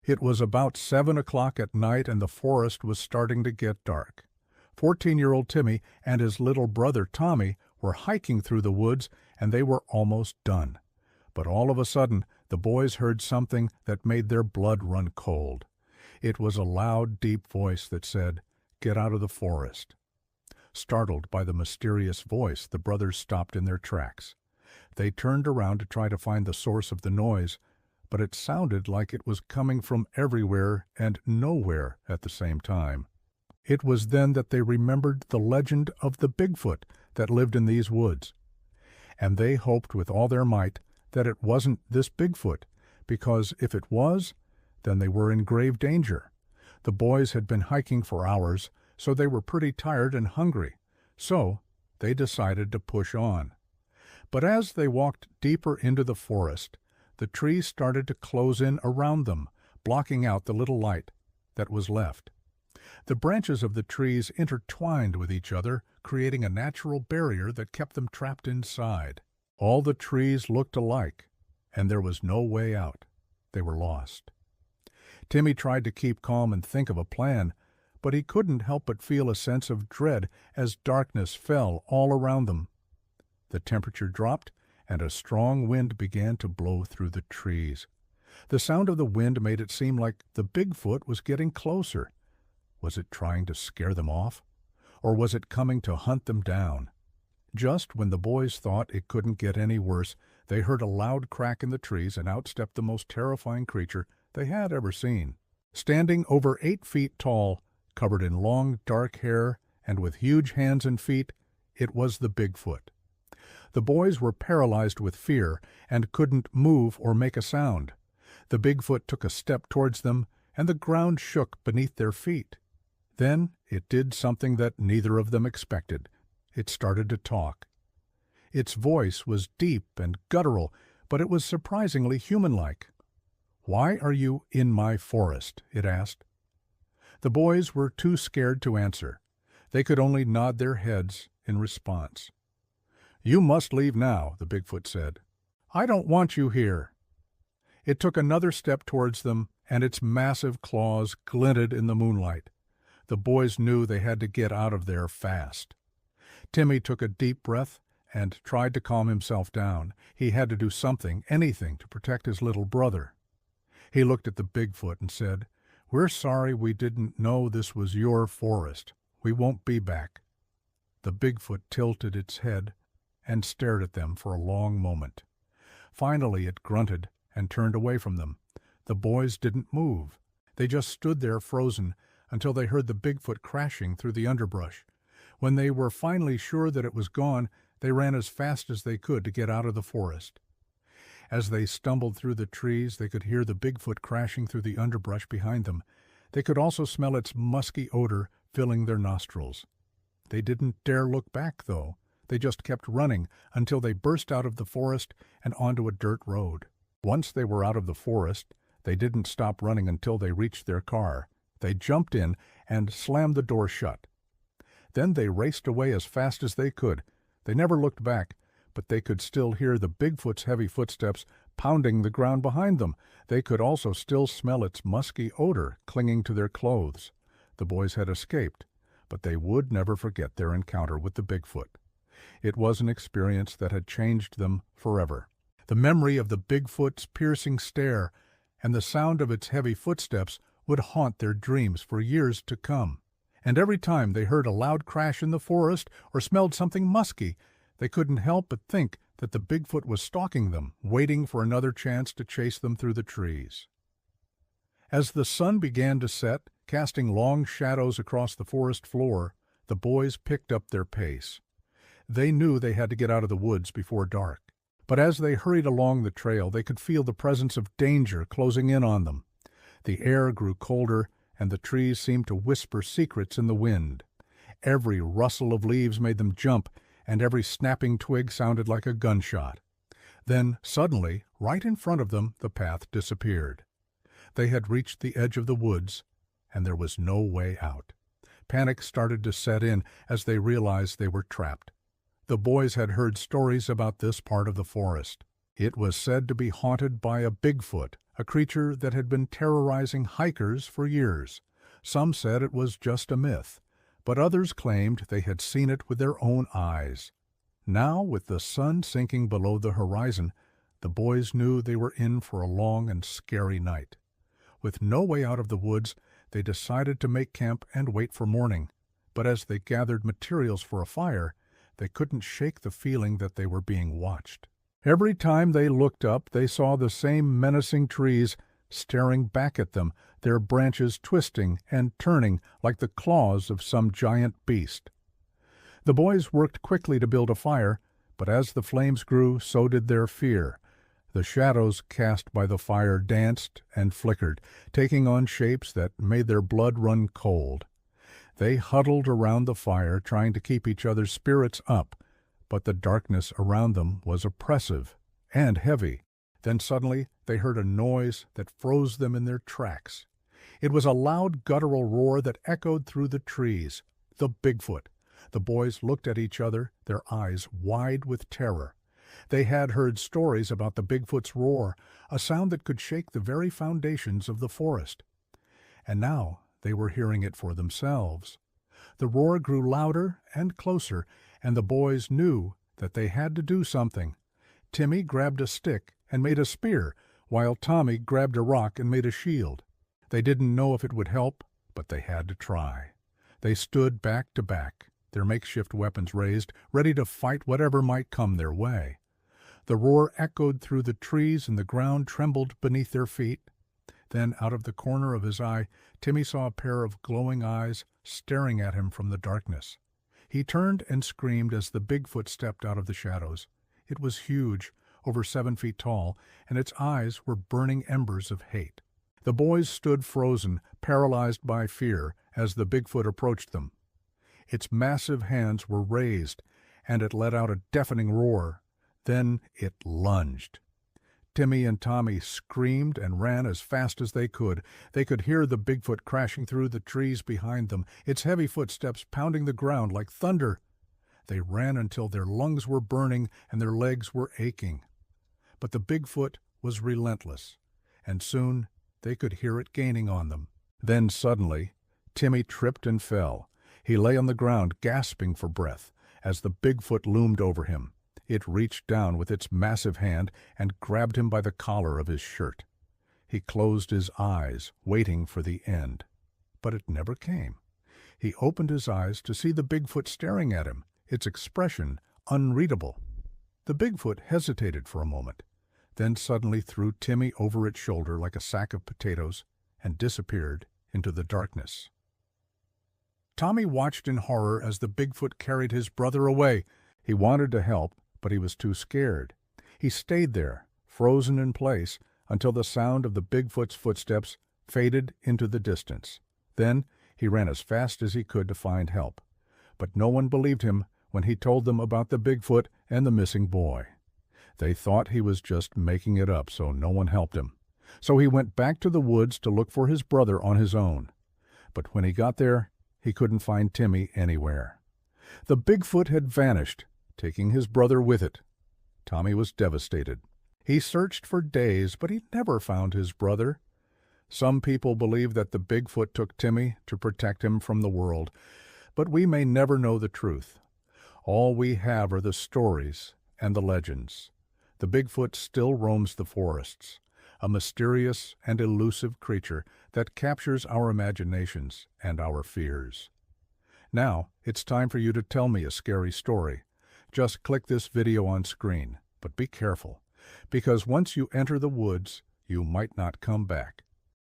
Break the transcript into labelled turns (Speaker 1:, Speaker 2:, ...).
Speaker 1: It was about 7 o'clock at night and the forest was starting to get dark. 14-year-old Timmy and his little brother Tommy were hiking through the woods and they were almost done. But all of a sudden, the boys heard something that made their blood run cold. It was a loud, deep voice that said, "Get out of the forest." Startled by the mysterious voice, the brothers stopped in their tracks. They turned around to try to find the source of the noise, but it sounded like it was coming from everywhere and nowhere at the same time. It was then that they remembered the legend of the Bigfoot that lived in these woods. And they hoped with all their might that it wasn't this Bigfoot, because if it was, then they were in grave danger. The boys had been hiking for hours, so they were pretty tired and hungry. So they decided to push on. But as they walked deeper into the forest, the trees started to close in around them, blocking out the little light that was left. The branches of the trees intertwined with each other, creating a natural barrier that kept them trapped inside. All the trees looked alike, and there was no way out. They were lost. Timmy tried to keep calm and think of a plan, but he couldn't help but feel a sense of dread as darkness fell all around them. The temperature dropped, and a strong wind began to blow through the trees. The sound of the wind made it seem like the Bigfoot was getting closer. Was it trying to scare them off? Or was it coming to hunt them down? Just when the boys thought it couldn't get any worse, they heard a loud crack in the trees and out stepped the most terrifying creature they had ever seen. Standing over 8 feet tall, covered in long, dark hair, and with huge hands and feet, it was the Bigfoot. The boys were paralyzed with fear and couldn't move or make a sound. The Bigfoot took a step towards them, and the ground shook beneath their feet. Then it did something that neither of them expected. It started to talk. Its voice was deep and guttural, but it was surprisingly human-like. "Why are you in my forest?" it asked. The boys were too scared to answer. They could only nod their heads in response. "You must leave now," the Bigfoot said. "I don't want you here." It took another step towards them, and its massive claws glinted in the moonlight. The boys knew they had to get out of there fast. Timmy took a deep breath and tried to calm himself down. He had to do something, anything, to protect his little brother. He looked at the Bigfoot and said, "We're sorry we didn't know this was your forest. We won't be back." The Bigfoot tilted its head and stared at them for a long moment. Finally it grunted and turned away from them. The boys didn't move. They just stood there frozen until they heard the Bigfoot crashing through the underbrush. When they were finally sure that it was gone, they ran as fast as they could to get out of the forest. As they stumbled through the trees, they could hear the Bigfoot crashing through the underbrush behind them. They could also smell its musky odor filling their nostrils. They didn't dare look back, though. They just kept running until they burst out of the forest and onto a dirt road. Once they were out of the forest, they didn't stop running until they reached their car. They jumped in and slammed the door shut. Then they raced away as fast as they could. They never looked back, but they could still hear the Bigfoot's heavy footsteps pounding the ground behind them. They could also still smell its musky odor clinging to their clothes. The boys had escaped, but they would never forget their encounter with the Bigfoot. It was an experience that had changed them forever. The memory of the Bigfoot's piercing stare and the sound of its heavy footsteps would haunt their dreams for years to come. And every time they heard a loud crash in the forest or smelled something musky, they couldn't help but think that the Bigfoot was stalking them, waiting for another chance to chase them through the trees. As the sun began to set, casting long shadows across the forest floor, the boys picked up their pace. They knew they had to get out of the woods before dark. But as they hurried along the trail, they could feel the presence of danger closing in on them. The air grew colder, and the trees seemed to whisper secrets in the wind. Every rustle of leaves made them jump, and every snapping twig sounded like a gunshot. Then, suddenly, right in front of them, the path disappeared. They had reached the edge of the woods, and there was no way out. Panic started to set in as they realized they were trapped. The boys had heard stories about this part of the forest. It was said to be haunted by a Bigfoot, a creature that had been terrorizing hikers for years. Some said it was just a myth, but others claimed they had seen it with their own eyes. Now, with the sun sinking below the horizon, the boys knew they were in for a long and scary night. With no way out of the woods, they decided to make camp and wait for morning. But as they gathered materials for a fire, they couldn't shake the feeling that they were being watched. Every time they looked up, they saw the same menacing trees staring back at them, their branches twisting and turning like the claws of some giant beast. The boys worked quickly to build a fire, but as the flames grew, so did their fear. The shadows cast by the fire danced and flickered, taking on shapes that made their blood run cold. They huddled around the fire, trying to keep each other's spirits up, but the darkness around them was oppressive and heavy. Then suddenly they heard a noise that froze them in their tracks. It was a loud guttural roar that echoed through the trees. The Bigfoot. The boys looked at each other, their eyes wide with terror. They had heard stories about the Bigfoot's roar, a sound that could shake the very foundations of the forest. And now they were hearing it for themselves. The roar grew louder and closer, and the boys knew that they had to do something. Timmy grabbed a stick and made a spear, while Tommy grabbed a rock and made a shield. They didn't know if it would help, but they had to try. They stood back to back, their makeshift weapons raised, ready to fight whatever might come their way. The roar echoed through the trees and the ground trembled beneath their feet. Then, out of the corner of his eye, Timmy saw a pair of glowing eyes staring at him from the darkness. He turned and screamed as the Bigfoot stepped out of the shadows. It was huge, over 7 feet tall, and its eyes were burning embers of hate. The boys stood frozen, paralyzed by fear, as the Bigfoot approached them. Its massive hands were raised, and it let out a deafening roar. Then it lunged. Timmy and Tommy screamed and ran as fast as they could. They could hear the Bigfoot crashing through the trees behind them, its heavy footsteps pounding the ground like thunder. They ran until their lungs were burning and their legs were aching. But the Bigfoot was relentless, and soon they could hear it gaining on them. Then suddenly, Timmy tripped and fell. He lay on the ground, gasping for breath, as the Bigfoot loomed over him. It reached down with its massive hand and grabbed him by the collar of his shirt. He closed his eyes, waiting for the end. But it never came. He opened his eyes to see the Bigfoot staring at him, its expression unreadable. The Bigfoot hesitated for a moment, then suddenly threw Timmy over its shoulder like a sack of potatoes and disappeared into the darkness. Tommy watched in horror as the Bigfoot carried his brother away. He wanted to help, but he was too scared. He stayed there, frozen in place, until the sound of the Bigfoot's footsteps faded into the distance. Then he ran as fast as he could to find help. But no one believed him when he told them about the Bigfoot and the missing boy. They thought he was just making it up, so no one helped him. So he went back to the woods to look for his brother on his own. But when he got there, he couldn't find Timmy anywhere. The Bigfoot had vanished, taking his brother with it. Tommy was devastated. He searched for days, but he never found his brother. Some people believe that the Bigfoot took Timmy to protect him from the world, but we may never know the truth. All we have are the stories and the legends. The Bigfoot still roams the forests, a mysterious and elusive creature that captures our imaginations and our fears. Now, it's time for you to tell me a scary story. Just click this video on screen, but be careful, because once you enter the woods, you might not come back.